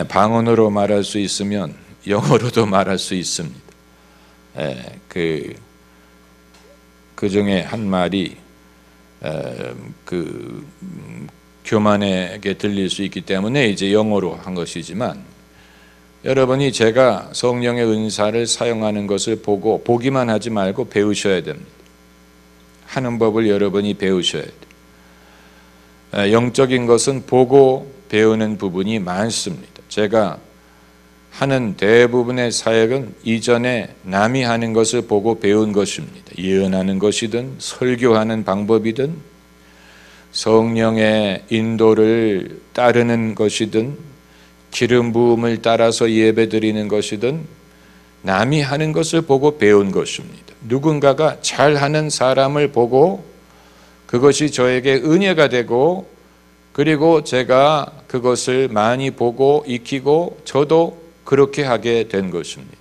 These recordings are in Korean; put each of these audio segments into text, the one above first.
방언으로 말할 수 있으면 영어로도 말할 수 있습니다. 그 중에 한 말이 교만에게 들릴 수 있기 때문에 이제 영어로 한 것이지만, 여러분이 제가 성령의 은사를 사용하는 것을 보기만 하지 말고 배우셔야 됩니다. 하는 법을 여러분이 배우셔야 돼요. 영적인 것은 보고 배우는 부분이 많습니다. 제가 하는 대부분의 사역은 이전에 남이 하는 것을 보고 배운 것입니다. 예언하는 것이든 설교하는 방법이든 성령의 인도를 따르는 것이든 기름 부음을 따라서 예배 드리는 것이든 남이 하는 것을 보고 배운 것입니다. 누군가가 잘하는 사람을 보고 그것이 저에게 은혜가 되고, 그리고 제가 그것을 많이 보고 익히고 저도 그렇게 하게 된 것입니다.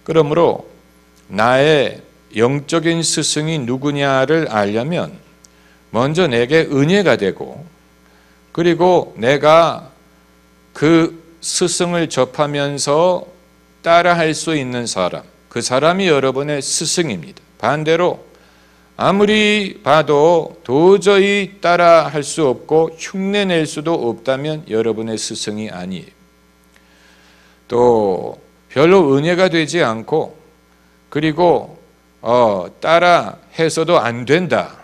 그러므로 나의 영적인 스승이 누구냐를 알려면 먼저 내게 은혜가 되고, 그리고 내가 그 스승을 접하면서 따라할 수 있는 사람, 그 사람이 여러분의 스승입니다. 반대로 아무리 봐도 도저히 따라할 수 없고 흉내낼 수도 없다면 여러분의 스승이 아니에요. 또 별로 은혜가 되지 않고, 그리고 따라 해서도 안 된다,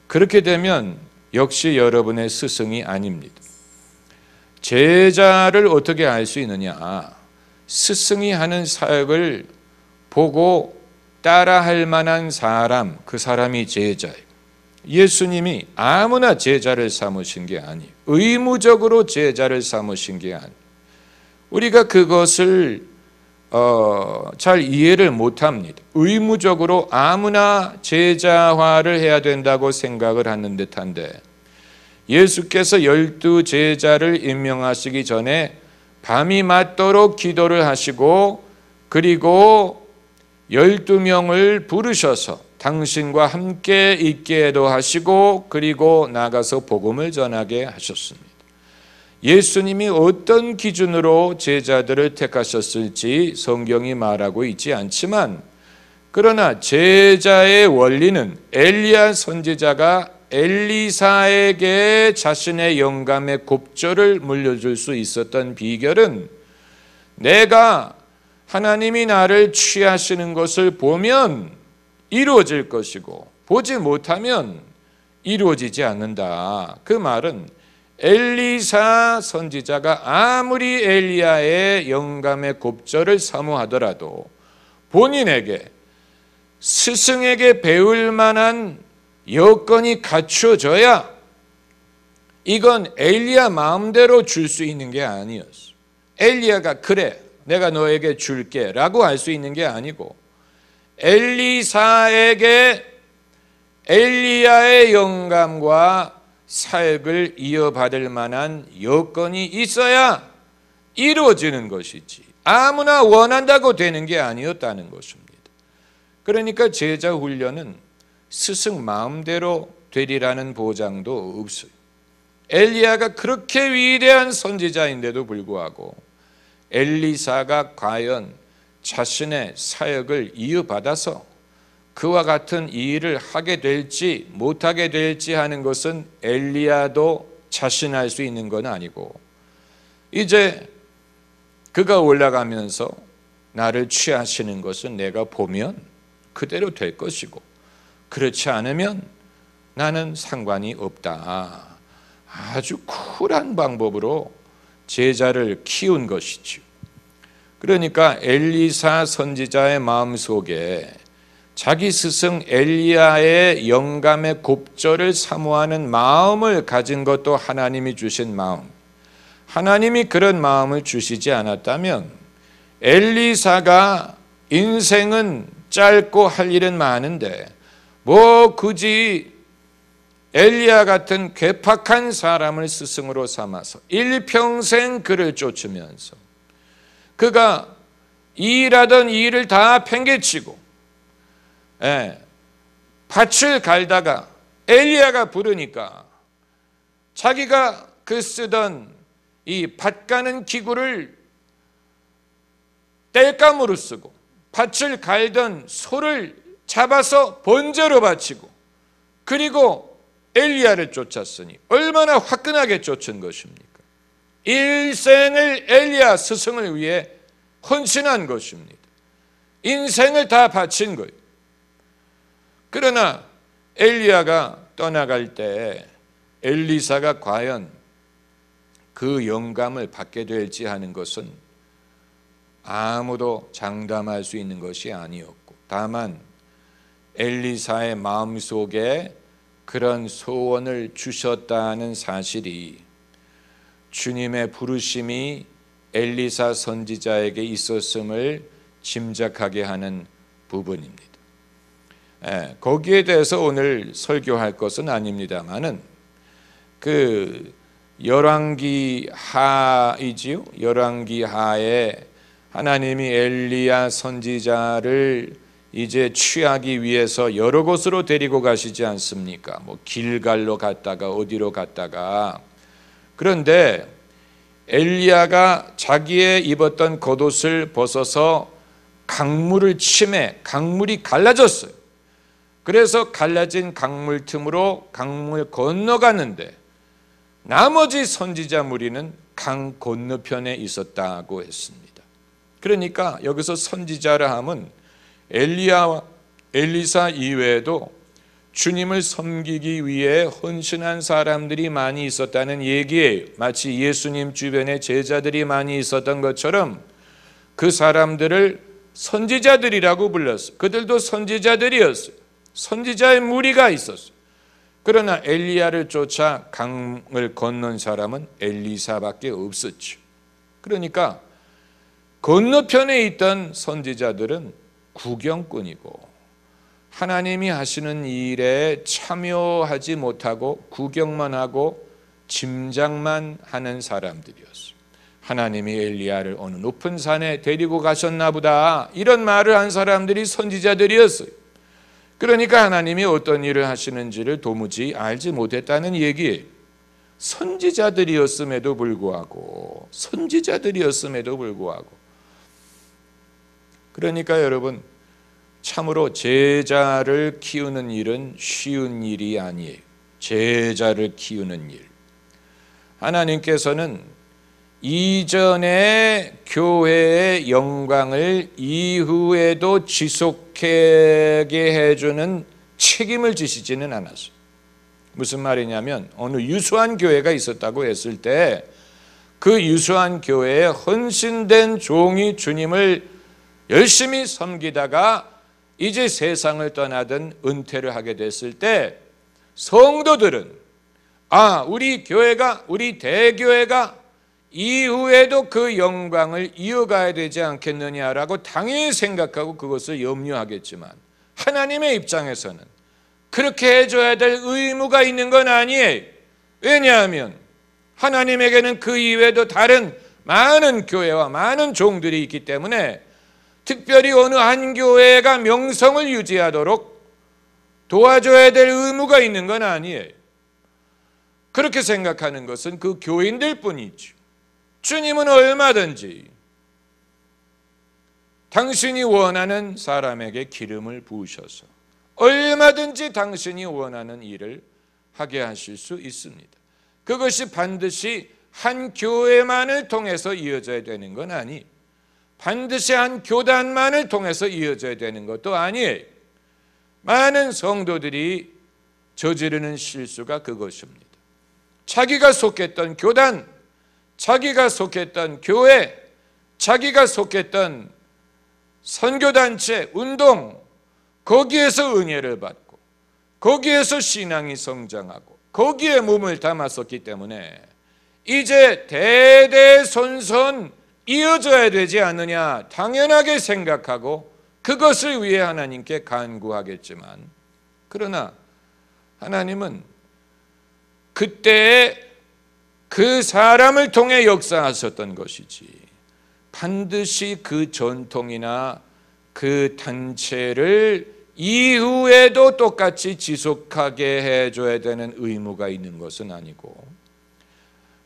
그렇게 되면 역시 여러분의 스승이 아닙니다. 제자를 어떻게 알 수 있느냐? 스승이 하는 사역을 보고 따라할 만한 사람, 그 사람이 제자예요. 예수님이 아무나 제자를 삼으신 게 아니에요. 의무적으로 제자를 삼으신 게 아니에요. 우리가 그것을 잘 이해를 못합니다. 의무적으로 아무나 제자화를 해야 된다고 생각을 하는 듯한데, 예수께서 12 제자를 임명하시기 전에 밤이 맞도록 기도를 하시고, 그리고 12명을 부르셔서 당신과 함께 있게도 하시고, 그리고 나가서 복음을 전하게 하셨습니다. 예수님이 어떤 기준으로 제자들을 택하셨을지 성경이 말하고 있지 않지만, 그러나 제자의 원리는 엘리야 선지자가 엘리사에게 자신의 영감의 곱절을 물려줄 수 있었던 비결은, 내가 하나님이 나를 취하시는 것을 보면 이루어질 것이고 보지 못하면 이루어지지 않는다. 그 말은 엘리사 선지자가 아무리 엘리야의 영감의 곱절을 사모하더라도 본인에게, 스승에게 배울 만한 여건이 갖춰져야 이건 엘리야 마음대로 줄 수 있는 게 아니었어. 엘리야가 그래 내가 너에게 줄게 라고 할 수 있는 게 아니고, 엘리사에게 엘리야의 영감과 사역을 이어받을 만한 여건이 있어야 이루어지는 것이지 아무나 원한다고 되는 게 아니었다는 것입니다. 그러니까 제자 훈련은 스승 마음대로 되리라는 보장도 없어요. 엘리야가 그렇게 위대한 선지자인데도 불구하고 엘리사가 과연 자신의 사역을 이어받아서 그와 같은 일을 하게 될지 못하게 될지 하는 것은 엘리야도 자신할 수 있는 건 아니고, 이제 그가 올라가면서 나를 취하시는 것은 내가 보면 그대로 될 것이고, 그렇지 않으면 나는 상관이 없다. 아주 쿨한 방법으로 제자를 키운 것이죠. 그러니까 엘리사 선지자의 마음속에 자기 스승 엘리야의 영감의 곱절을 사모하는 마음을 가진 것도 하나님이 주신 마음. 하나님이 그런 마음을 주시지 않았다면 엘리사가 인생은 짧고 할 일은 많은데 뭐 굳이 엘리야 같은 괴팍한 사람을 스승으로 삼아서 일평생 그를 쫓으면서 그가 일하던 일을 다 팽개치고 밭을 갈다가 엘리야가 부르니까 자기가 그 쓰던 이 밭 가는 기구를 땔감으로 쓰고 밭을 갈던 소를 잡아서 번제로 바치고 그리고 엘리야를 쫓았으니 얼마나 화끈하게 쫓은 것입니까? 일생을 엘리야 스승을 위해 헌신한 것입니다. 인생을 다 바친 거예요. 그러나 엘리야가 떠나갈 때 엘리사가 과연 그 영감을 받게 될지 하는 것은 아무도 장담할 수 있는 것이 아니었고, 다만 엘리사의 마음속에 그런 소원을 주셨다는 사실이 주님의 부르심이 엘리사 선지자에게 있었음을 짐작하게 하는 부분입니다. 거기에 대해서 오늘 설교할 것은 아닙니다만은 그 열왕기 하이지요. 열왕기 하에 하나님이 엘리야 선지자를 이제 취하기 위해서 여러 곳으로 데리고 가시지 않습니까? 뭐 길갈로 갔다가 어디로 갔다가. 그런데 엘리야가 자기의 입었던 겉옷을 벗어서 강물을 치매 강물이 갈라졌어요. 그래서 갈라진 강물 틈으로 강물 건너가는데 나머지 선지자 무리는 강 건너편에 있었다고 했습니다. 그러니까 여기서 선지자라 함은 엘리야와 엘리사 이외에도 주님을 섬기기 위해 헌신한 사람들이 많이 있었다는 얘기예요. 마치 예수님 주변에 제자들이 많이 있었던 것처럼 그 사람들을 선지자들이라고 불렀어요. 그들도 선지자들이었어요. 선지자의 무리가 있었어요. 그러나 엘리야를 쫓아 강을 건넌 사람은 엘리사밖에 없었죠. 그러니까 건너편에 있던 선지자들은 구경꾼이고 하나님이 하시는 일에 참여하지 못하고 구경만 하고 짐작만 하는 사람들이었어요. 하나님이 엘리야를 어느 높은 산에 데리고 가셨나 보다, 이런 말을 한 사람들이 선지자들이었어요. 그러니까 하나님이 어떤 일을 하시는지를 도무지 알지 못했다는 얘기예요. 선지자들이었음에도 불구하고 그러니까 여러분, 참으로 제자를 키우는 일은 쉬운 일이 아니에요. 제자를 키우는 일. 하나님께서는 이전에 교회의 영광을 이후에도 지속하게 해주는 책임을 지시지는 않았어요. 무슨 말이냐면 어느 유수한 교회가 있었다고 했을 때 그 유수한 교회에 헌신된 종이 주님을 열심히 섬기다가 이제 세상을 떠나든 은퇴를 하게 됐을 때 성도들은 우리 교회가, 우리 대교회가 이후에도 그 영광을 이어가야 되지 않겠느냐라고 당연히 생각하고 그것을 염려하겠지만 하나님의 입장에서는 그렇게 해줘야 될 의무가 있는 건 아니에요. 왜냐하면 하나님에게는 그 이외에도 다른 많은 교회와 많은 종들이 있기 때문에 특별히 어느 한 교회가 명성을 유지하도록 도와줘야 될 의무가 있는 건 아니에요. 그렇게 생각하는 것은 그 교인들 뿐이죠. 주님은 얼마든지 당신이 원하는 사람에게 기름을 부으셔서 얼마든지 당신이 원하는 일을 하게 하실 수 있습니다. 그것이 반드시 한 교회만을 통해서 이어져야 되는 건 아니에요. 반드시 한 교단만을 통해서 이어져야 되는 것도 아니에요. 많은 성도들이 저지르는 실수가 그것입니다. 자기가 속했던 교단, 자기가 속했던 교회, 자기가 속했던 선교단체, 운동, 거기에서 은혜를 받고 거기에서 신앙이 성장하고 거기에 몸을 담았었기 때문에 이제 대대손손 이어져야 되지 않느냐 당연하게 생각하고 그것을 위해 하나님께 간구하겠지만, 그러나 하나님은 그때에 그 사람을 통해 역사하셨던 것이지 반드시 그 전통이나 그 단체를 이후에도 똑같이 지속하게 해줘야 되는 의무가 있는 것은 아니고,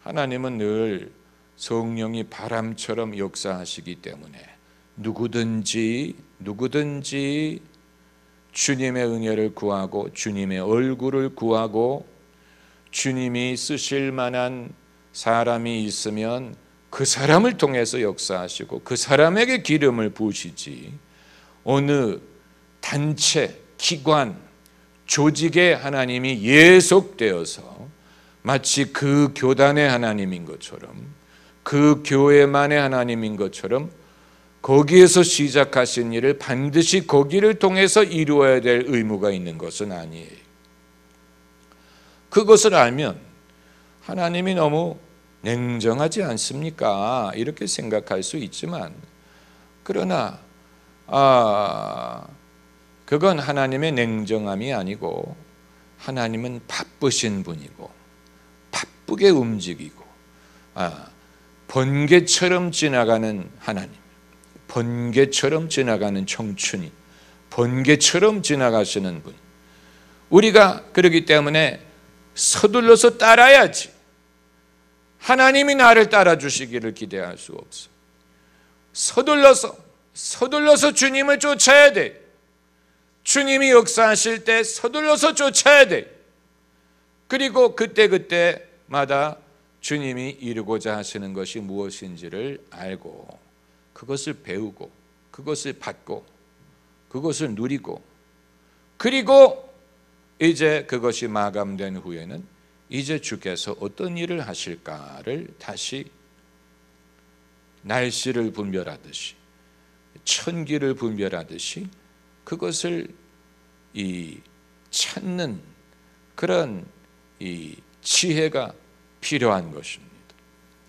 하나님은 늘 성령이 바람처럼 역사하시기 때문에 누구든지 주님의 은혜를 구하고 주님의 얼굴을 구하고 주님이 쓰실 만한 사람이 있으면 그 사람을 통해서 역사하시고 그 사람에게 기름을 부으시지, 어느 단체, 기관, 조직에 하나님이 예속되어서 마치 그 교단의 하나님인 것처럼, 그 교회만의 하나님인 것처럼 거기에서 시작하신 일을 반드시 거기를 통해서 이루어야 될 의무가 있는 것은 아니에요. 그것을 알면 하나님이 너무 냉정하지 않습니까? 이렇게 생각할 수 있지만, 그러나 그건 하나님의 냉정함이 아니고 하나님은 바쁘신 분이고 바쁘게 움직이고 번개처럼 지나가는 하나님, 번개처럼 지나가는 청춘이, 번개처럼 지나가시는 분. 우리가 그렇기 때문에 서둘러서 따라야지. 하나님이 나를 따라주시기를 기대할 수 없어. 서둘러서 주님을 쫓아야 돼. 주님이 역사하실 때 서둘러서 쫓아야 돼. 그리고 그때마다 주님이 이루고자 하시는 것이 무엇인지를 알고 그것을 배우고 그것을 받고 그것을 누리고, 그리고 이제 그것이 마감된 후에는 이제 주께서 어떤 일을 하실까를 다시 날씨를 분별하듯이, 천기를 분별하듯이 그것을 찾는 그런 지혜가 필요한 것입니다.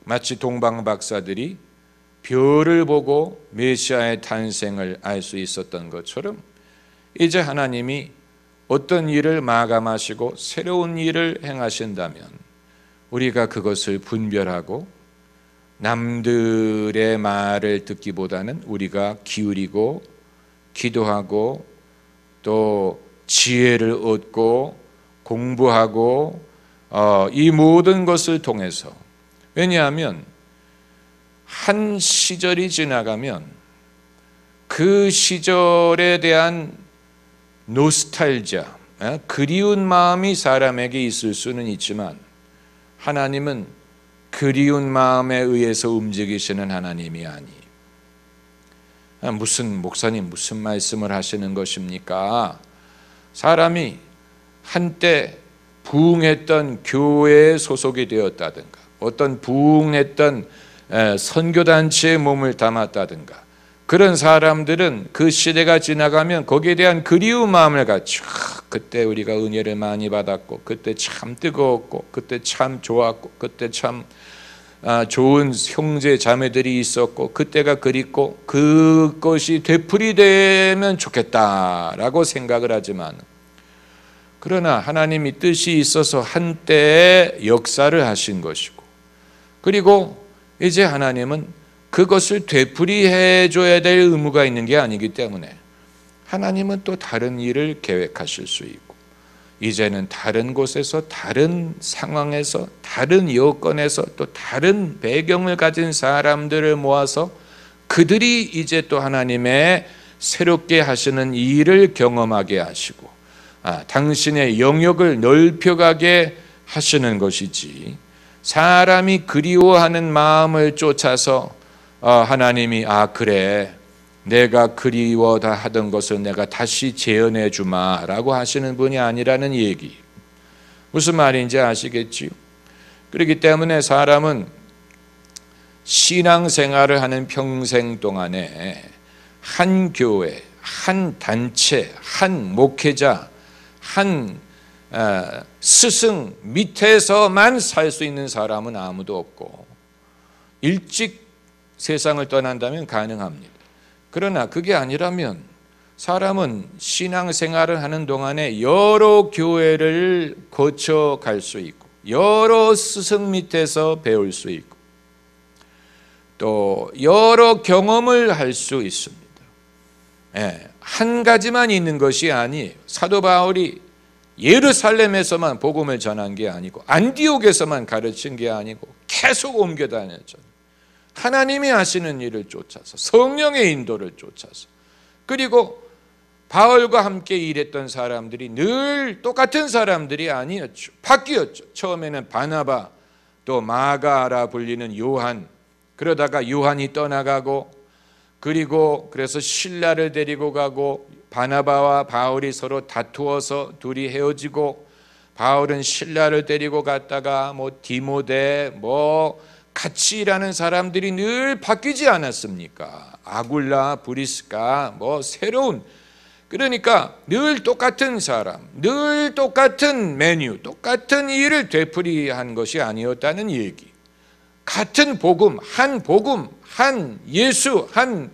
마치 동방 박사들이 별을 보고 메시아의 탄생을 알 수 있었던 것처럼, 이제 하나님이 어떤 일을 마감하시고 새로운 일을 행하신다면 우리가 그것을 분별하고 남들의 말을 듣기보다는 우리가 기울이고 기도하고 또 지혜를 얻고 공부하고 이 모든 것을 통해서, 왜냐하면 한 시절이 지나가면 그 시절에 대한 노스탈지아, 그리운 마음이 사람에게 있을 수는 있지만 하나님은 그리운 마음에 의해서 움직이시는 하나님이 아니에요. 무슨 목사님 무슨 말씀을 하시는 것입니까? 사람이 한때 부흥했던 교회에 소속이 되었다든가 어떤 부흥했던 선교단체에 몸을 담았다든가 그런 사람들은 그 시대가 지나가면 거기에 대한 그리운 마음을 갖죠. 그때 우리가 은혜를 많이 받았고 그때 참 뜨거웠고 그때 참 좋았고 그때 참 좋은 형제 자매들이 있었고 그때가 그립고 그것이 되풀이되면 좋겠다라고 생각을 하지만, 그러나 하나님이 뜻이 있어서 한때 역사를 하신 것이고, 그리고 이제 하나님은 그것을 되풀이해 줘야 될 의무가 있는 게 아니기 때문에 하나님은 또 다른 일을 계획하실 수 있고, 이제는 다른 곳에서 다른 상황에서 다른 여건에서 또 다른 배경을 가진 사람들을 모아서 그들이 이제 또 하나님의 새롭게 하시는 일을 경험하게 하시고 당신의 영역을 넓혀가게 하시는 것이지, 사람이 그리워하는 마음을 쫓아서 하나님이 그래 내가 그리워다 하던 것을 내가 다시 재현해 주마 라고 하시는 분이 아니라는 얘기. 무슨 말인지 아시겠지요? 그렇기 때문에 사람은 신앙생활을 하는 평생 동안에 한 교회, 한 단체, 한 목회자, 한 스승 밑에서만 살 수 있는 사람은 아무도 없고, 일찍 세상을 떠난다면 가능합니다. 그러나 그게 아니라면 사람은 신앙생활을 하는 동안에 여러 교회를 거쳐갈 수 있고 여러 스승 밑에서 배울 수 있고 또 여러 경험을 할 수 있습니다. 한 가지만 있는 것이 아니에요. 사도 바울이 예루살렘에서만 복음을 전한 게 아니고 안디옥에서만 가르친 게 아니고 계속 옮겨 다녔죠. 하나님이 하시는 일을 쫓아서, 성령의 인도를 쫓아서, 그리고 바울과 함께 일했던 사람들이 늘 똑같은 사람들이 아니었죠. 바뀌었죠. 처음에는 바나바, 또 마가라 불리는 요한, 그러다가 요한이 떠나가고, 그리고 그래서 실라를 데리고 가고, 바나바와 바울이 서로 다투어서 둘이 헤어지고, 바울은 실라를 데리고 갔다가 디모데 같이 일하는 사람들이 늘 바뀌지 않았습니까? 아굴라, 브리스가 새로운, 그러니까 늘 똑같은 사람, 늘 똑같은 메뉴, 똑같은 일을 되풀이한 것이 아니었다는 얘기. 같은 복음, 한 예수, 한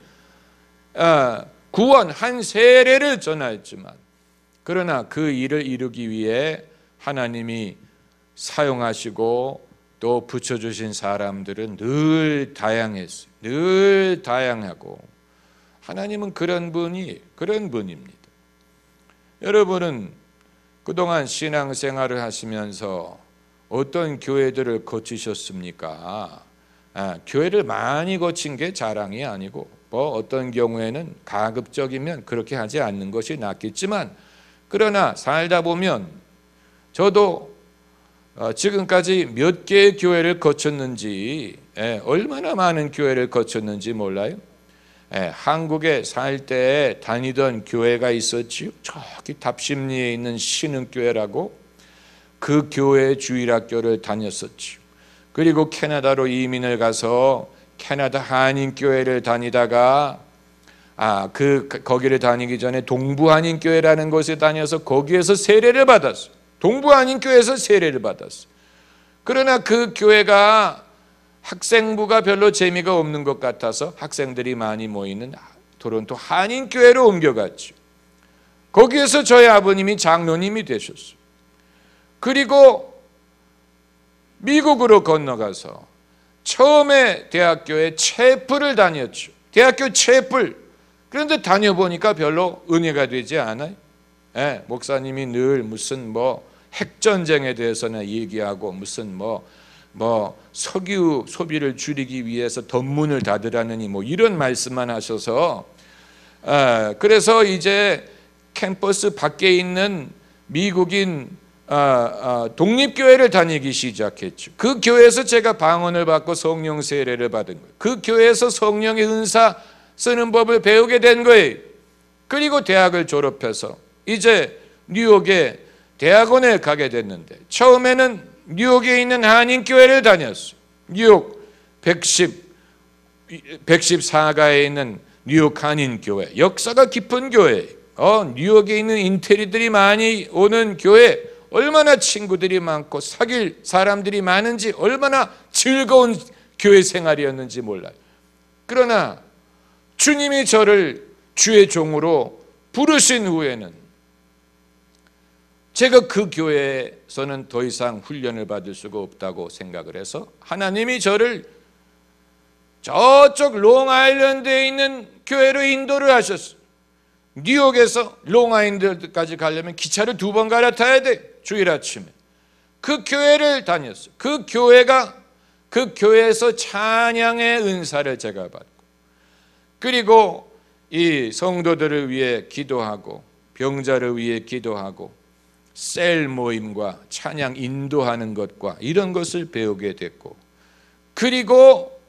구원, 한 세례를 전하였지만, 그러나 그 일을 이루기 위해 하나님이 사용하시고 또 붙여주신 사람들은 늘 다양했어요. 늘 다양하고, 하나님은 그런 분입니다. 여러분은 그동안 신앙생활을 하시면서 어떤 교회들을 거치셨습니까? 교회를 많이 거친 게 자랑이 아니고, 어떤 경우에는 가급적이면 그렇게 하지 않는 것이 낫겠지만, 그러나 살다 보면 저도 지금까지 몇 개의 교회를 거쳤는지, 얼마나 많은 교회를 거쳤는지 몰라요. 한국에 살 때 다니던 교회가 있었지요. 저기 답심리에 있는 신흥교회라고, 그 교회 주일학교를 다녔었지요. 그리고 캐나다로 이민을 가서 캐나다 한인교회를 다니다가 거기를 다니기 전에 동부한인교회라는 곳에 다녀서 거기에서 세례를 받았어요. 동부한인교회에서 세례를 받았어요. 그러나 그 교회가 학생부가 별로 재미가 없는 것 같아서 학생들이 많이 모이는 토론토 한인교회로 옮겨갔죠. 거기에서 저희 아버님이 장로님이 되셨어요. 그리고 미국으로 건너가서 처음에 대학교에 채플을 다녔죠. 대학교 채플. 그런데 다녀보니까 별로 은혜가 되지 않아요. 목사님이 늘 무슨 핵전쟁에 대해서는 얘기하고, 무슨 석유 소비를 줄이기 위해서 덧문을 닫으라느니 이런 말씀만 하셔서, 그래서 이제 캠퍼스 밖에 있는 미국인 독립교회를 다니기 시작했죠. 그 교회에서 제가 방언을 받고 성령 세례를 받은 거예요. 그 교회에서 성령의 은사 쓰는 법을 배우게 된 거예요. 그리고 대학을 졸업해서 이제 뉴욕에 대학원에 가게 됐는데, 처음에는 뉴욕에 있는 한인교회를 다녔어요. 뉴욕 114가에 있는 뉴욕 한인교회, 역사가 깊은 교회. 뉴욕에 있는 인테리들이 많이 오는 교회, 얼마나 친구들이 많고 사귈 사람들이 많은지, 얼마나 즐거운 교회 생활이었는지 몰라요. 그러나 주님이 저를 주의 종으로 부르신 후에는 제가 그 교회에서는 더 이상 훈련을 받을 수가 없다고 생각을 해서 하나님이 저를 저쪽 롱아일랜드에 있는 교회로 인도를 하셨어요. 뉴욕에서 롱아일랜드까지 가려면 기차를 2번 갈아타야 돼, 주일 아침에. 그 교회를 다녔어요. 그 교회에서 찬양의 은사를 제가 받고, 그리고 이 성도들을 위해 기도하고, 병자를 위해 기도하고, 셀 모임과 찬양 인도하는 것과 이런 것을 배우게 됐고, 그리고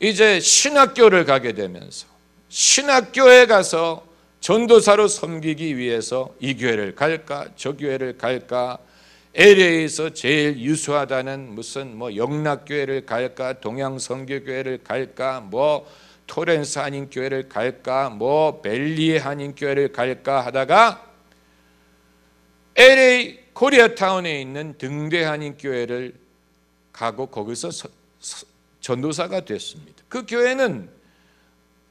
이제 신학교를 가게 되면서 신학교에 가서 전도사로 섬기기 위해서 이 교회를 갈까 저 교회를 갈까, LA에서 제일 유수하다는 무슨 영락교회를 갈까, 동양선교교회를 갈까, 토렌스 한인교회를 갈까, 벨리에 한인교회를 갈까 하다가 LA 코리아타운에 있는 등대 한인교회를 가고 거기서 전도사가 됐습니다. 그 교회는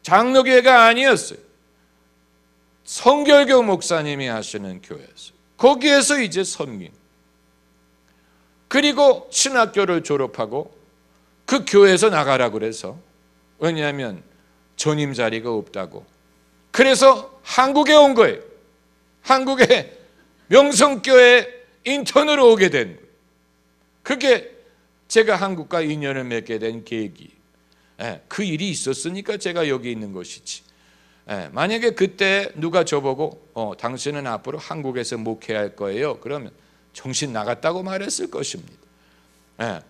장로교회가 아니었어요. 성결교 목사님이 하시는 교회였어요. 거기에서 이제 섬긴. 그리고 신학교를 졸업하고 그 교회에서 나가라고 그래서, 왜냐하면 전임 자리가 없다고. 그래서 한국에 온 거예요. 한국에 명성교회 인턴으로 오게 된 거예요. 그게 제가 한국과 인연을 맺게 된 계기. 그 일이 있었으니까 제가 여기 있는 것이지. 만약에 그때 누가 저보고 당신은 앞으로 한국에서 목회할 거예요, 그러면 정신 나갔다고 말했을 것입니다.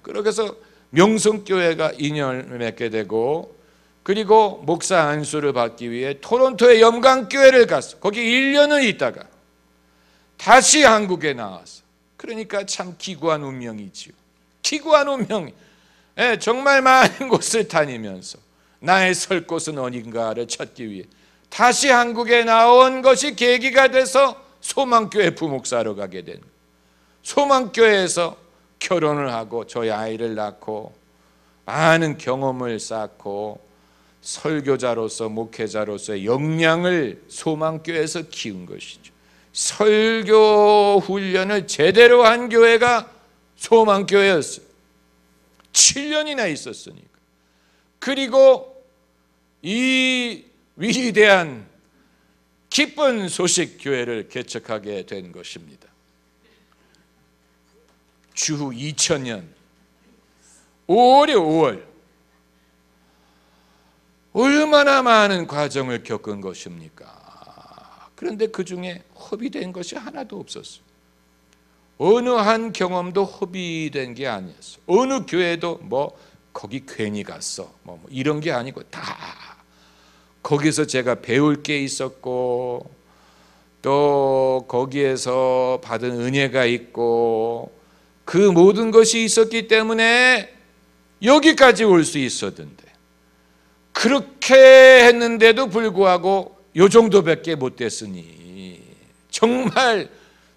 그래서 명성교회가 인연을 맺게 되고, 그리고 목사 안수를 받기 위해 토론토의 영광교회를 갔어. 거기 1년을 있다가 다시 한국에 나왔어. 그러니까 참 기구한 운명이지요. 기구한 운명. 정말 많은 곳을 다니면서 나의 설 곳은 어딘가를 찾기 위해 다시 한국에 나온 것이 계기가 돼서 소망교회 부목사로 가게 된, 소망교회에서 결혼을 하고 저희 아이를 낳고 많은 경험을 쌓고 설교자로서 목회자로서의 역량을 소망교회에서 키운 것이죠. 설교 훈련을 제대로 한 교회가 소망교회였어요. 7년이나 있었으니까. 그리고 이 위대한 기쁜 소식 교회를 개척하게 된 것입니다. 주후 2000년 5월에 5월, 얼마나 많은 과정을 겪은 것입니까? 그런데 그 중에 허비된 것이 하나도 없었어요. 어느 한 경험도 허비된 게 아니었어요. 어느 교회도 거기 괜히 갔어 이런 게 아니고 다 거기서 제가 배울 게 있었고, 또 거기에서 받은 은혜가 있고, 그 모든 것이 있었기 때문에 여기까지 올 수 있었는데, 그렇게 했는데도 불구하고 요 정도밖에 못 됐으니 정말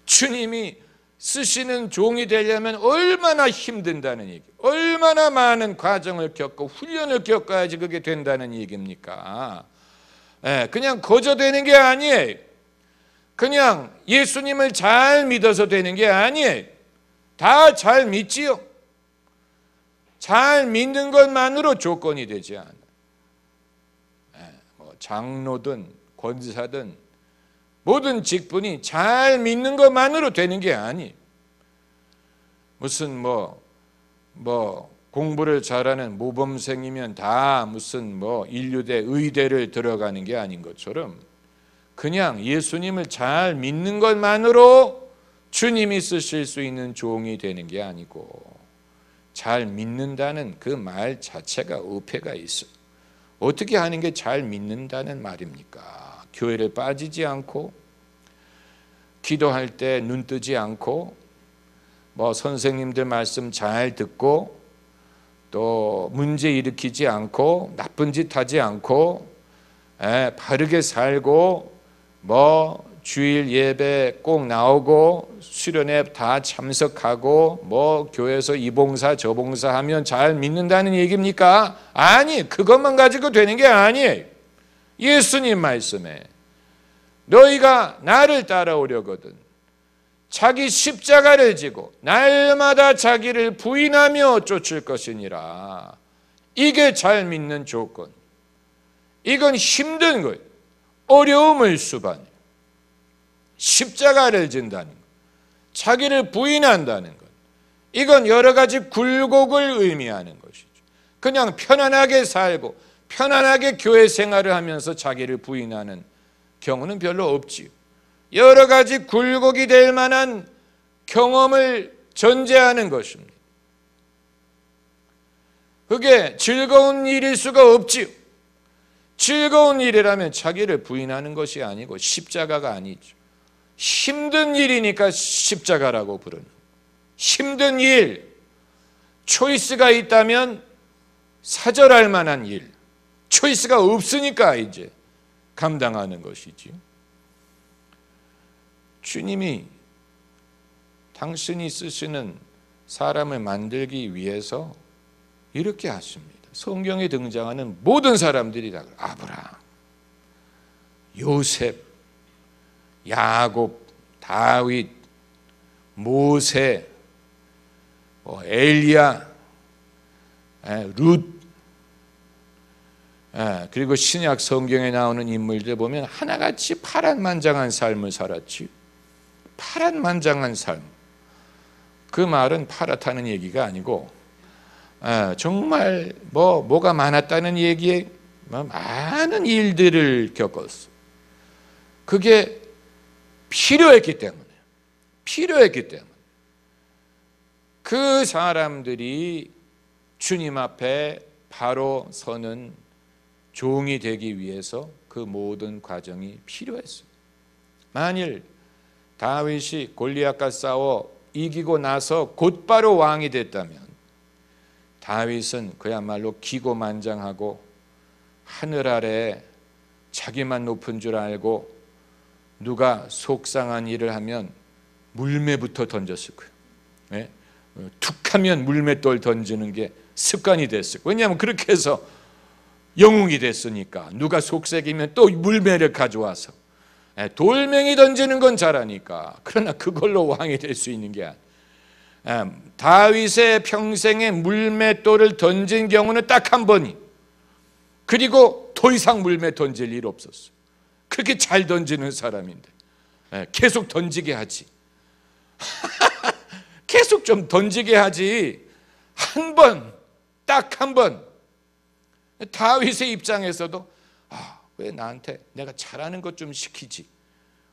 주님이 쓰시는 종이 되려면 얼마나 힘든다는 얘기, 얼마나 많은 과정을 겪고 훈련을 겪어야지 그게 된다는 얘기입니까? 그냥 거저 되는 게 아니에요. 그냥 예수님을 잘 믿어서 되는 게 아니에요. 다 잘 믿지요. 잘 믿는 것만으로 조건이 되지 않아요. 장로든 권사든 모든 직분이 잘 믿는 것만으로 되는 게 아니에요. 무슨 공부를 잘하는 모범생이면 다 무슨 인류대 의대를 들어가는 게 아닌 것처럼, 그냥 예수님을 잘 믿는 것만으로 주님이 쓰실 수 있는 종이 되는 게 아니고, 잘 믿는다는 그 말 자체가 어폐가 있어요. 어떻게 하는 게 잘 믿는다는 말입니까? 교회를 빠지지 않고, 기도할 때 눈 뜨지 않고, 선생님들 말씀 잘 듣고, 또 문제 일으키지 않고, 나쁜 짓 하지 않고, 바르게 살고, 주일 예배 꼭 나오고, 수련회 다 참석하고, 교회에서 이 봉사 저 봉사 하면 잘 믿는다는 얘기입니까? 아니, 그것만 가지고 되는 게 아니에요. 예수님 말씀에 너희가 나를 따라오려거든 자기 십자가를 지고 날마다 자기를 부인하며 쫓을 것이니라. 이게 잘 믿는 조건. 이건 힘든 거예요. 어려움을 수반해요. 십자가를 진다는 것, 자기를 부인한다는 것, 이건 여러 가지 굴곡을 의미하는 것이죠. 그냥 편안하게 살고 편안하게 교회 생활을 하면서 자기를 부인하는 경우는 별로 없지요. 여러 가지 굴곡이 될 만한 경험을 전제하는 것입니다. 그게 즐거운 일일 수가 없지요. 즐거운 일이라면 자기를 부인하는 것이 아니고 십자가가 아니죠. 힘든 일이니까 십자가라고 부르는, 힘든 일, 초이스가 있다면 사절할 만한 일, 초이스가 없으니까 이제 감당하는 것이지요. 주님이 당신이 쓰시는 사람을 만들기 위해서 이렇게 하십니다. 성경에 등장하는 모든 사람들이 다 아브라함, 요셉, 야곱, 다윗, 모세, 엘리야, 룻, 그리고 신약 성경에 나오는 인물들 보면 하나같이 파란만장한 삶을 살았지. 파란만장한 삶. 그 말은 파랗다는 얘기가 아니고 정말 뭐가 많았다는 얘기에 많은 일들을 겪었어. 그게 필요했기 때문에 그 사람들이 주님 앞에 바로 서는 종이 되기 위해서 그 모든 과정이 필요했어요. 만일 다윗이 골리앗과 싸워 이기고 나서 곧바로 왕이 됐다면 다윗은 그야말로 기고만장하고 하늘 아래 자기만 높은 줄 알고 누가 속상한 일을 하면 물매부터 던졌을 거예요. 네? 툭하면 물맷돌 던지는 게 습관이 됐어요. 왜냐하면 그렇게 해서 영웅이 됐으니까. 누가 속색이면 또 물매를 가져와서 돌멩이 던지는 건 잘하니까. 그러나 그걸로 왕이 될 수 있는 게 아니에요. 다윗의 평생에 물맷돌을 던진 경우는 딱 한 번이. 그리고 더 이상 물매 던질 일 없었어요. 그렇게 잘 던지는 사람인데 계속 던지게 하지. 계속 좀 던지게 하지. 한 번, 딱 한 번. 다윗의 입장에서도 왜 나한테 내가 잘하는 것 좀 시키지?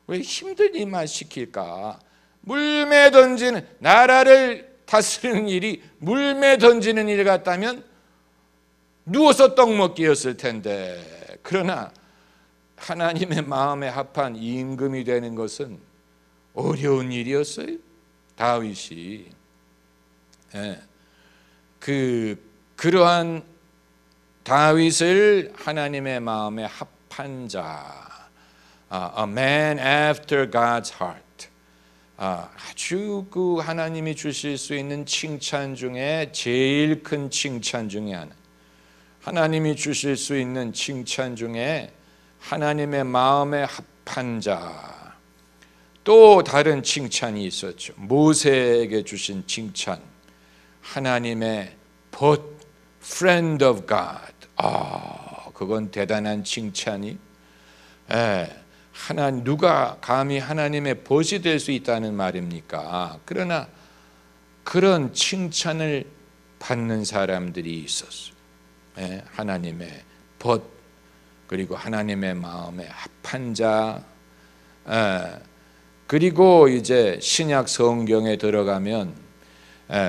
왜 힘든 일만 시킬까? 물매 던지는, 나라를 다스리는 일이 물매 던지는 일 같다면 누워서 떡 먹기였을 텐데. 그러나 하나님의 마음에 합한 임금이 되는 것은 어려운 일이었어요. 다윗이 그러한 다윗을 하나님의 마음에 합한 자, a man after God's heart, 아주 그 하나님이 주실 수 있는 칭찬 중에 제일 큰 칭찬 중에 하나, 하나님이 주실 수 있는 칭찬 중에 하나님의 마음에 합한 자. 또 다른 칭찬이 있었죠. 모세에게 주신 칭찬, 하나님의 but friend of God. 그건 대단한 칭찬이. 누가 감히 하나님의 벗이 될 수 있다는 말입니까? 그러나 그런 칭찬을 받는 사람들이 있었어요. 하나님의 벗, 그리고 하나님의 마음에 합한 자. 그리고 이제 신약 성경에 들어가면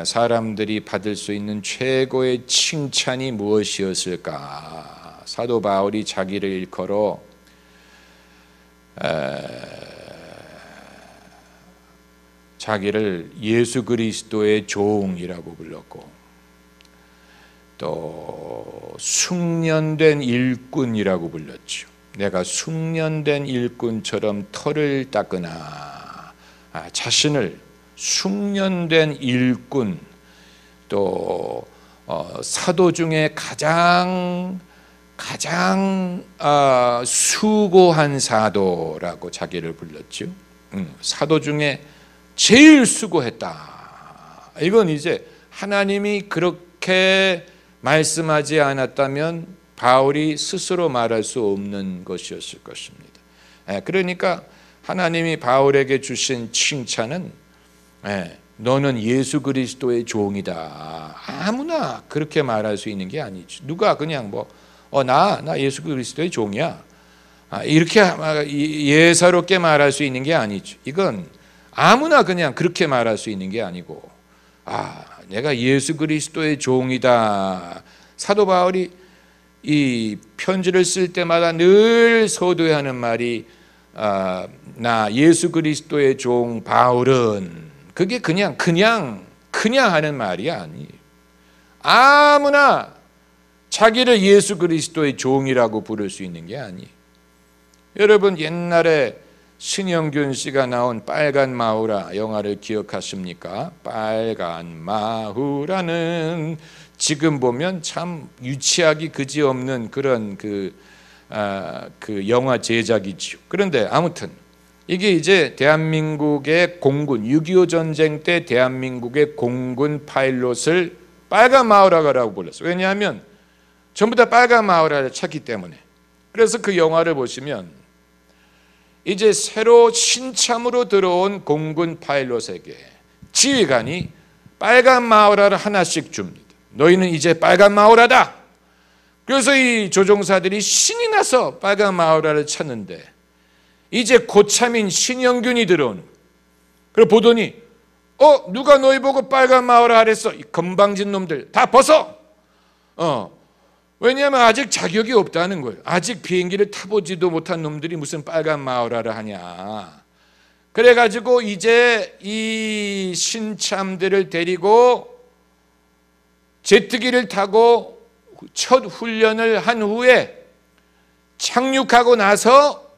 사람들이 받을 수 있는 최고의 칭찬이 무엇이었을까? 사도 바울이 자기를 일컬어 자기를 예수 그리스도의 종이라고 불렀고, 또 숙련된 일꾼이라고 불렀죠. 내가 숙련된 일꾼처럼 털을 닦으나. 자신을 숙련된 일꾼, 또 사도 중에 가장 수고한 사도라고 자기를 불렀죠. 사도 중에 제일 수고했다. 이건 이제 하나님이 그렇게 말씀하지 않았다면 바울이 스스로 말할 수 없는 것이었을 것입니다. 그러니까 하나님이 바울에게 주신 칭찬은 너는 예수 그리스도의 종이다. 아무나 그렇게 말할 수 있는 게 아니죠. 누가 그냥 나 예수 그리스도의 종이야, 이렇게 예사롭게 말할 수 있는 게 아니죠. 이건 아무나 그냥 그렇게 말할 수 있는 게 아니고, 내가 예수 그리스도의 종이다. 사도 바울이 이 편지를 쓸 때마다 늘 서두에하는 말이 나 예수 그리스도의 종 바울은, 그게 그냥 하는 말이 아니에요. 아무나 자기를 예수 그리스도의 종이라고 부를 수 있는 게 아니에요. 여러분, 옛날에 신영균 씨가 나온 빨간 마후라 영화를 기억하십니까? 빨간 마후라는 지금 보면 참 유치하기 그지없는 그런 그 영화 제작이죠. 그런데 아무튼 이게 이제 대한민국의 공군, 6.25 전쟁 때 대한민국의 공군 파일럿을 빨간 마후라라고 불렀어요. 왜냐하면 전부 다 빨간 마후라를 찾기 때문에. 그래서 그 영화를 보시면 이제 새로 신참으로 들어온 공군 파일럿에게 지휘관이 빨간 마후라를 하나씩 줍니다. 너희는 이제 빨간 마우라다. 그래서 이 조종사들이 신이 나서 빨간 마우라를 찾는데 이제 고참인 신영균이 들어오는. 그리고 보더니 누가 너희 보고 빨간 마우라 하랬어? 이 건방진 놈들 다 벗어. 왜냐하면 아직 자격이 없다는 거예요. 아직 비행기를 타보지도 못한 놈들이 무슨 빨간 마우라를 하냐. 그래가지고 이제 이 신참들을 데리고 제트기를 타고 첫 훈련을 한 후에 착륙하고 나서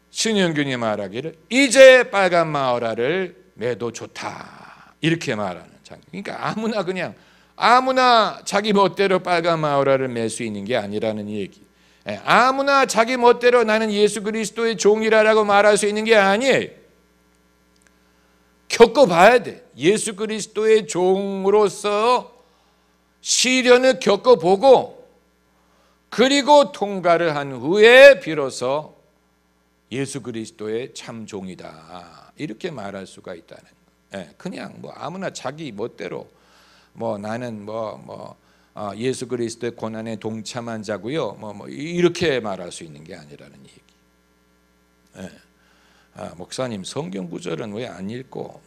신영균이 말하기를 이제 빨간 마우라를 매도 좋다 이렇게 말하는 장면. 그러니까 아무나 자기 멋대로 빨간 마우라를 맬 수 있는 게 아니라는 얘기. 아무나 자기 멋대로 나는 예수 그리스도의 종이라고 말할 수 있는 게 아니에요. 겪어봐야 돼. 예수 그리스도의 종으로서 시련을 겪어보고 그리고 통과를 한 후에 비로소 예수 그리스도의 참 종이다 이렇게 말할 수가 있다는 거예요. 그냥 아무나 자기 멋대로 나는 예수 그리스도의 고난에 동참한 자고요 이렇게 말할 수 있는 게 아니라는 얘기. 목사님 성경 구절은 왜 안 읽고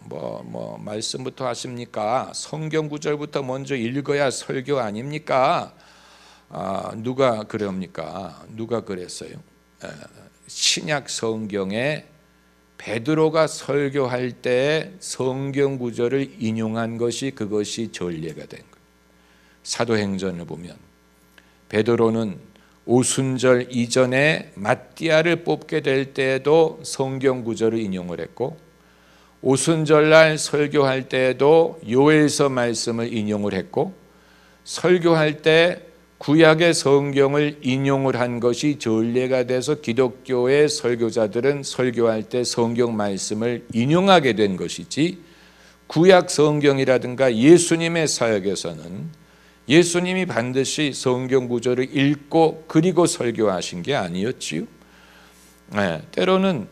말씀부터 하십니까? 성경 구절부터 먼저 읽어야 설교 아닙니까? 누가 그럽니까? 누가 그랬어요? 신약 성경에 베드로가 설교할 때 성경 구절을 인용한 것이 그것이 전례가 된 거예요. 사도행전을 보면 베드로는 오순절 이전에 마띠아를 뽑게 될 때에도 성경 구절을 인용을 했고 오순절날 설교할 때에도 요엘서 말씀을 인용을 했고 설교할 때 구약의 성경을 인용을 한 것이 전례가 돼서 기독교의 설교자들은 설교할 때 성경 말씀을 인용하게 된 것이지 구약 성경이라든가 예수님의 사역에서는 예수님이 반드시 성경 구절을 읽고 그리고 설교하신 게 아니었지요. 때로는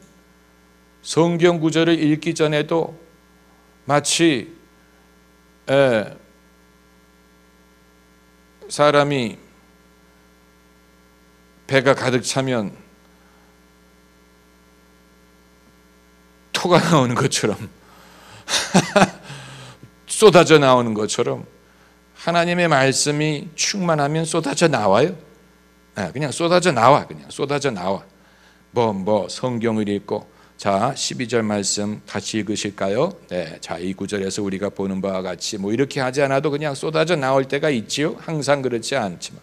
성경 구절을 읽기 전에도 마치 사람이 배가 가득 차면 토가 나오는 것처럼 쏟아져 나오는 것처럼 하나님의 말씀이 충만하면 쏟아져 나와요. 그냥 쏟아져 나와. 성경을 읽고 자 12절 말씀 같이 읽으실까요? 네, 자 이 구절에서 우리가 보는 바와 같이 이렇게 하지 않아도 그냥 쏟아져 나올 때가 있지요. 항상 그렇지 않지만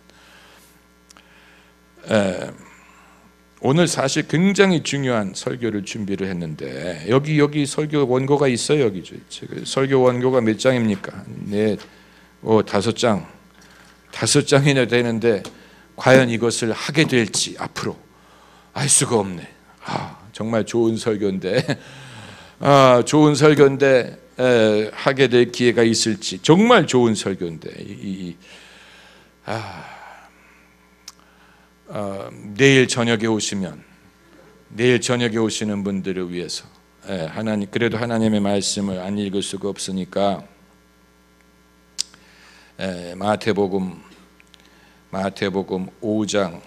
오늘 사실 굉장히 중요한 설교를 준비를 했는데 여기 설교 원고가 있어요. 여기 설교 원고가 몇 장입니까? 네. 5장. 5장이나 되는데 과연 이것을 하게 될지 앞으로 알 수가 없네. 정말 좋은 설교인데 하게 될 기회가 있을지 정말 좋은 설교인데 내일 저녁에 오시는 분들을 위해서 그래도 하나님의 말씀을 안 읽을 수가 없으니까 마태복음 5장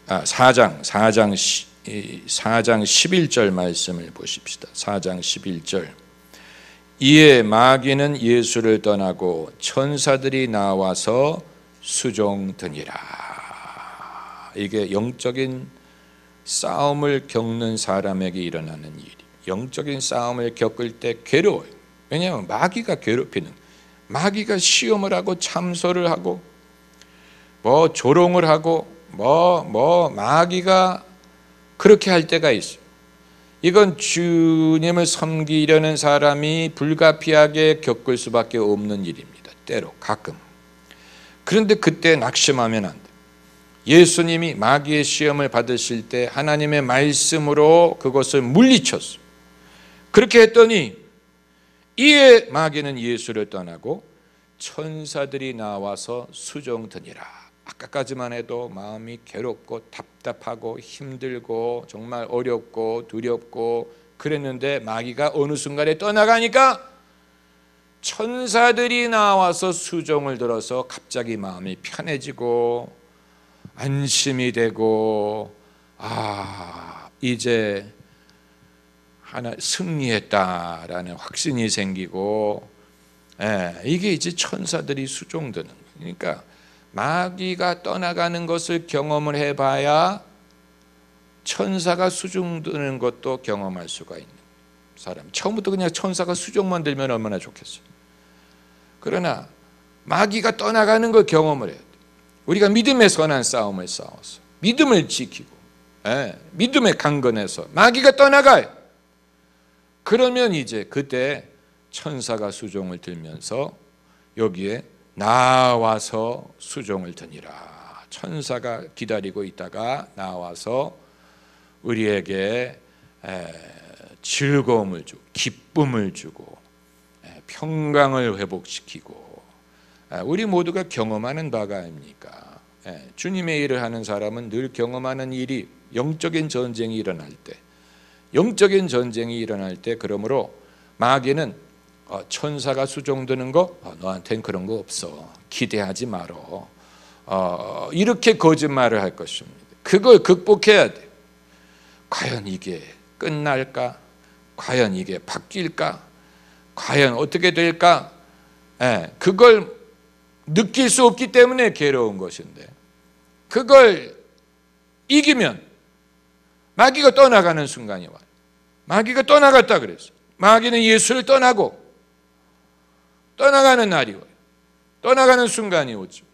4장 11절 말씀을 보십시다. 4장 11절. 이에 마귀는 예수를 떠나고 천사들이 나와서 수종드니라. 이게 영적인 싸움을 겪는 사람에게 일어나는 일이. 영적인 싸움을 겪을 때 괴로워요. 왜냐하면 마귀가 괴롭히는, 마귀가 시험을 하고 참소를 하고 조롱을 하고 마귀가 그렇게 할 때가 있어요. 이건 주님을 섬기려는 사람이 불가피하게 겪을 수밖에 없는 일입니다. 때로 가끔. 그런데 그때 낙심하면 안 돼요. 예수님이 마귀의 시험을 받으실 때 하나님의 말씀으로 그것을 물리쳤어요. 그렇게 했더니 이에 마귀는 예수를 떠나고 천사들이 나와서 수종드니라. 아까까지만 해도 마음이 괴롭고 답답하고 힘들고 정말 어렵고 두렵고 그랬는데 마귀가 어느 순간에 떠나가니까 천사들이 나와서 수종을 들어서 갑자기 마음이 편해지고 안심이 되고, 이제 하나 승리했다라는 확신이 생기고, 이게 이제 천사들이 수종드는 거예요. 그러니까 마귀가 떠나가는 것을 경험을 해봐야 천사가 수종드는 것도 경험할 수가 있는 사람. 처음부터 그냥 천사가 수종만 들면 얼마나 좋겠어요. 그러나 마귀가 떠나가는 걸 경험을 해야 돼. 우리가 믿음의 선한 싸움을 싸워서 믿음을 지키고, 믿음의 강건해서 마귀가 떠나가요. 그러면 이제 그때 천사가 수종을 들면서 여기에 나와서 수종을 드니라. 천사가 기다리고 있다가 나와서 우리에게 즐거움을 주고 기쁨을 주고 평강을 회복시키고, 우리 모두가 경험하는 바가 아닙니까? 주님의 일을 하는 사람은 늘 경험하는 일이 영적인 전쟁이 일어날 때, 그러므로 마귀는 천사가 수종드는 거 너한텐 그런 거 없어, 기대하지 말어, 이렇게 거짓말을 할 것입니다. 그걸 극복해야 돼. 과연 이게 끝날까? 과연 이게 바뀔까? 과연 어떻게 될까? 그걸 느낄 수 없기 때문에 괴로운 것인데, 그걸 이기면 마귀가 떠나가는 순간이 와요. 마귀가 떠나갔다 그랬어요. 마귀는 예수를 떠나고 떠나가는 날이 와요. 떠나가는 순간이 오죠.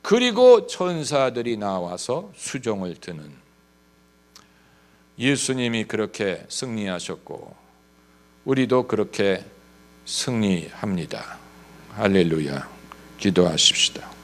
그리고 천사들이 나와서 수종을 드는, 예수님이 그렇게 승리하셨고 우리도 그렇게 승리합니다. 할렐루야. 기도하십시다.